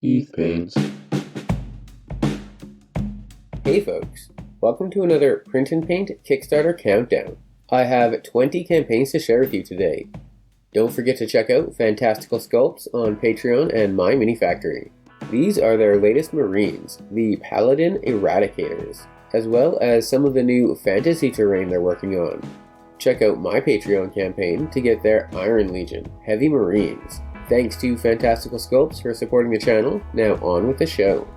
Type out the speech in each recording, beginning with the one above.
ETH Pains. Hey folks, welcome to another Print and Paint Kickstarter Countdown. I have 20 campaigns to share with you today. Don't forget to check out Fantastical Sculpts on Patreon and My Mini Factory. These are their latest Marines, the Paladin Eradicators, as well as some of the new fantasy terrain they're working on. Check out my Patreon campaign to get their Iron Legion, Heavy Marines. Thanks to Fantastical Sculpts for supporting the channel. Now on with the show.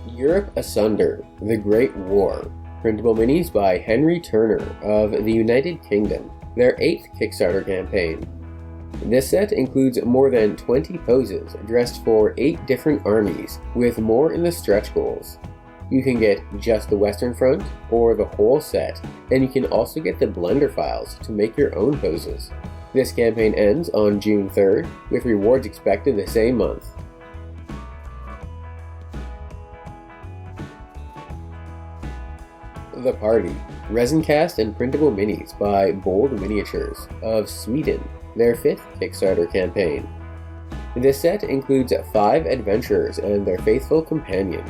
Europe Asunder, The Great War. Printable minis by Henry Turner of the United Kingdom. Their 8th Kickstarter campaign. This set includes more than 20 poses dressed for 8 different armies, with more in the stretch goals. You can get just the Western Front or the whole set, and you can also get the Blender files to make your own poses. This campaign ends on June 3rd, with rewards expected the same month. The Party, resin cast and printable minis by Bold Miniatures of Sweden, their 5th Kickstarter campaign. This set includes 5 adventurers and their faithful companion.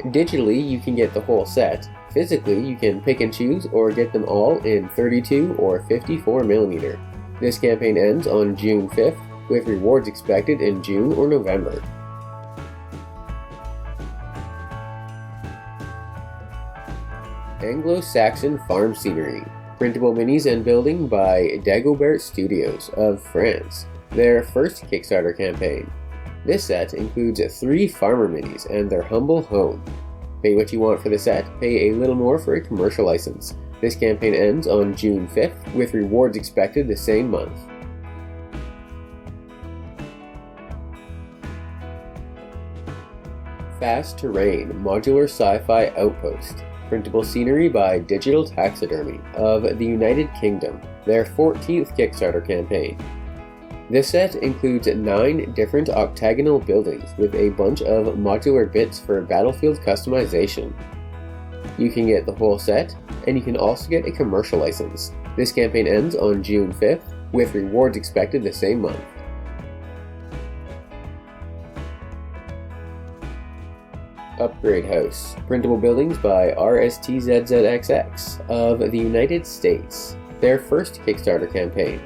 Digitally, you can get the whole set. Physically, you can pick and choose or get them all in 32 or 54mm. This campaign ends on June 5th, with rewards expected in June or November. Anglo-Saxon Farm Scenery, printable minis and building by Dagobert Studios of France, their 1st Kickstarter campaign. This set includes 3 farmer minis and their humble home. Pay what you want for the set, pay a little more for a commercial license. This campaign ends on June 5th, with rewards expected the same month. Fast Terrain Modular Sci-Fi Outpost. Printable scenery by Digital Taxidermy of the United Kingdom, their 14th Kickstarter campaign. This set includes 9 different octagonal buildings with a bunch of modular bits for battlefield customization. You can get the whole set, and you can also get a commercial license. This campaign ends on June 5th, with rewards expected the same month. Upgrade House, printable buildings by RSTZZXX of the United States, their 1st Kickstarter campaign.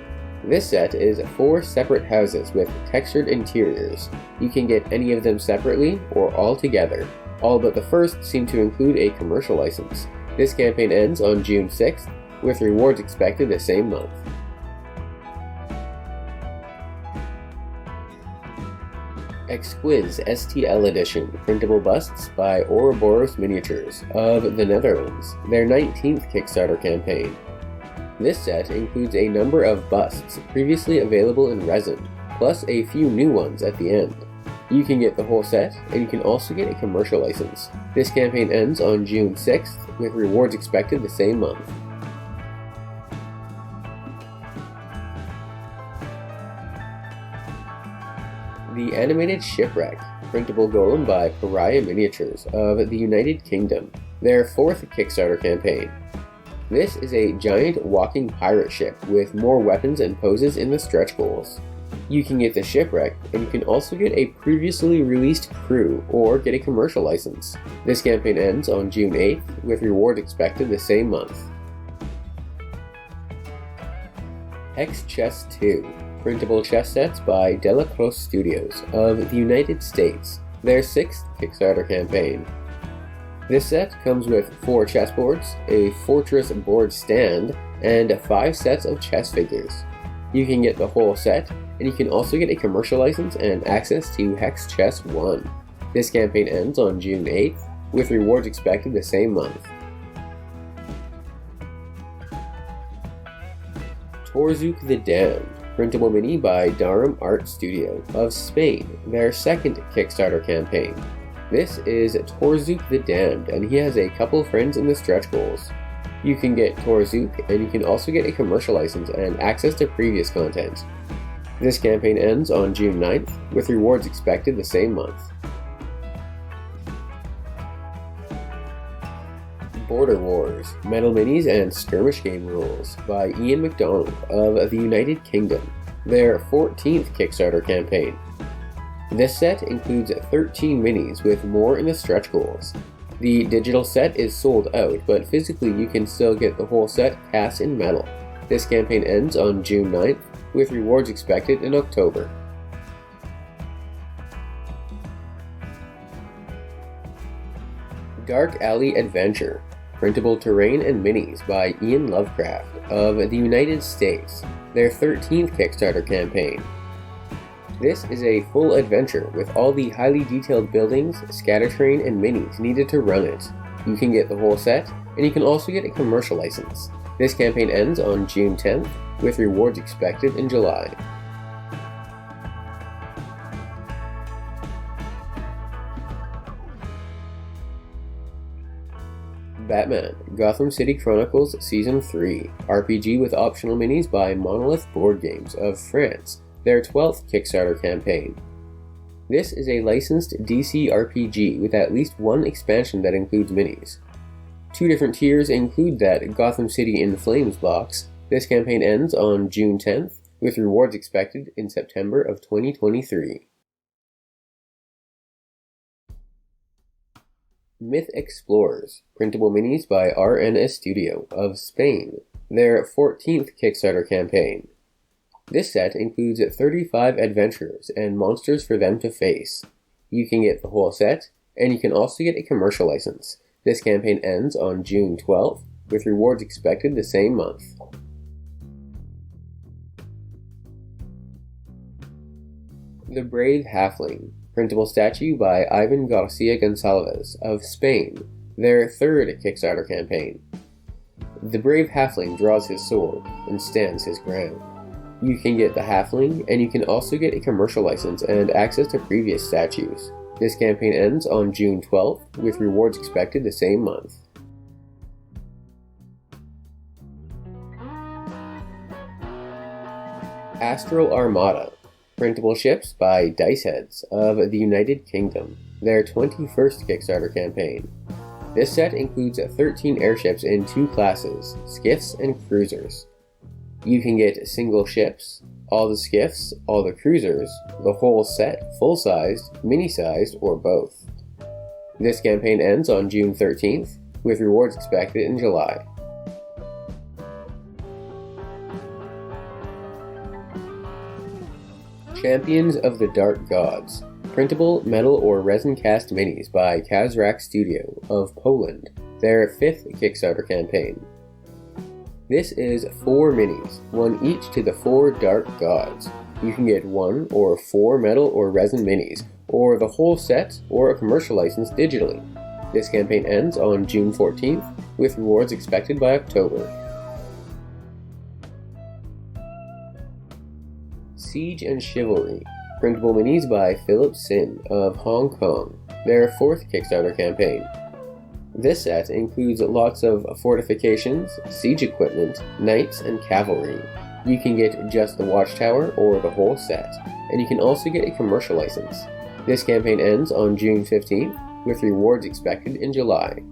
This set is 4 separate houses with textured interiors. You can get any of them separately or all together. All but the first seem to include a commercial license. This campaign ends on June 6th, with rewards expected the same month. Exquis STL Edition, printable busts by Ouroboros Miniatures of the Netherlands, their 19th Kickstarter campaign. This set includes a number of busts previously available in resin, plus a few new ones at the end. You can get the whole set, and you can also get a commercial license. This campaign ends on June 6th, with rewards expected the same month. The Animated Shipwreck, printable golem by Pariah Miniatures of the United Kingdom, their 4th Kickstarter campaign. This is a giant walking pirate ship with more weapons and poses in the stretch goals. You can get the shipwreck, and you can also get a previously released crew or get a commercial license. This campaign ends on June 8th, with rewards expected the same month. HEXCHESS 2, printable chess sets by Delacroix Studios of the United States, their 6th Kickstarter campaign. This set comes with 4 chessboards, a fortress board stand, and 5 sets of chess figures. You can get the whole set, and you can also get a commercial license and access to HEXCHESS 1. This campaign ends on June 8th, with rewards expected the same month. Torzhuk the Damned, printable mini by Darum Art Studio of Spain, their 2nd Kickstarter campaign. This is Torzhuk the Damned, and he has a couple friends in the stretch goals. You can get Torzhuk, and you can also get a commercial license and access to previous content. This campaign ends on June 9th, with rewards expected the same month. Border Wars, Metal Minis and Skirmish Game Rules by Ian MacDonald of the United Kingdom, their 14th Kickstarter campaign. This set includes 13 minis with more in the stretch goals. The digital set is sold out, but physically you can still get the whole set cast in metal. This campaign ends on June 9th, with rewards expected in October. Dark Alley Adventure, Printable Terrain and Minis by Ian Lovecraft of the United States, their 13th Kickstarter campaign. This is a full adventure with all the highly detailed buildings, scatterterrain, and minis needed to run it. You can get the whole set, and you can also get a commercial license. This campaign ends on June 10th, with rewards expected in July. Batman, Gotham City Chronicles Season 3, RPG with optional minis by Monolith Board Games of France, their 12th Kickstarter campaign. This is a licensed DC RPG with at least one expansion that includes minis. Two different tiers include that Gotham City in Flames box. This campaign ends on June 10th, with rewards expected in September of 2023. Mythexplorers, Printable Minis by RNS Studio of Spain, their 14th Kickstarter campaign. This set includes 35 adventurers and monsters for them to face. You can get the whole set, and you can also get a commercial license. This campaign ends on June 12th, with rewards expected the same month. The Brave Halfling, Printable Statue by Ivan Garcia Gonçalves of Spain, their 3rd Kickstarter campaign. The brave halfling draws his sword and stands his ground. You can get the halfling, and you can also get a commercial license and access to previous statues. This campaign ends on June 12th, with rewards expected the same month. Astral Armada, Printable Ships by Diceheads of the United Kingdom, their 21st Kickstarter campaign. This set includes 13 airships in 2 classes, skiffs and cruisers. You can get single ships, all the skiffs, all the cruisers, the whole set, full-sized, mini-sized, or both. This campaign ends on June 13th, with rewards expected in July. Champions of the Dark Gods, Printable Metal or Resin Cast Minis by Kazrak Studio of Poland, their 5th Kickstarter campaign. This is 4 minis, one each to the 4 Dark Gods. You can get 1 or 4 metal or resin minis, or the whole set, or a commercial license digitally. This campaign ends on June 14th, with rewards expected by October. Siege and Chivalry, Printable Minis by Philip Sin of Hong Kong, their 4th Kickstarter campaign. This set includes lots of fortifications, siege equipment, knights, and cavalry. You can get just the watchtower or the whole set, and you can also get a commercial license. This campaign ends on June 15th, with rewards expected in July.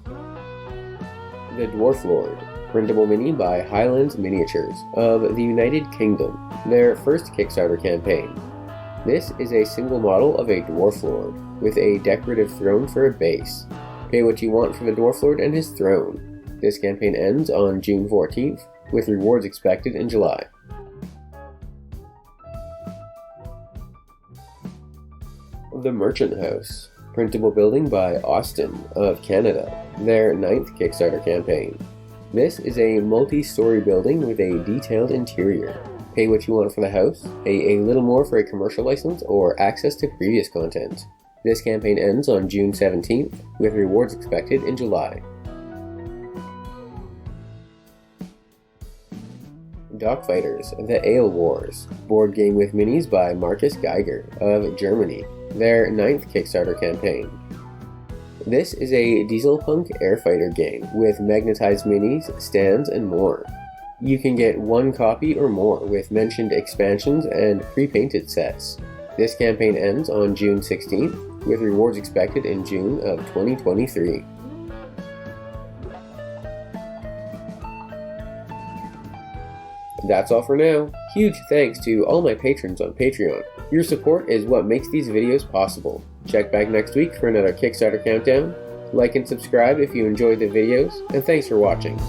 The Dwarf Lord, Printable Mini by Highlands Miniatures of the United Kingdom, their 1st Kickstarter campaign. This is a single model of a Dwarf Lord, with a decorative throne for a base. Pay what you want for the Dwarf Lord and his throne. This campaign ends on June 14th, with rewards expected in July. The Merchant House, Printable Building by Austin of Canada, their 9th Kickstarter campaign. This is a multi-story building with a detailed interior. Pay what you want for the house, pay a little more for a commercial license, or access to previous content. This campaign ends on June 17th, with rewards expected in July. Dockfighters, The Ale Wars, board game with minis by Marcus Geiger of Germany, their 9th Kickstarter campaign. This is a dieselpunk airfighter game with magnetized minis, stands, and more. You can get 1 copy or more with mentioned expansions and pre-painted sets. This campaign ends on June 16th, with rewards expected in June of 2023. That's all for now. Huge thanks to all my patrons on Patreon. Your support is what makes these videos possible. Check back next week for another Kickstarter countdown. Like and subscribe if you enjoyed the videos, and thanks for watching.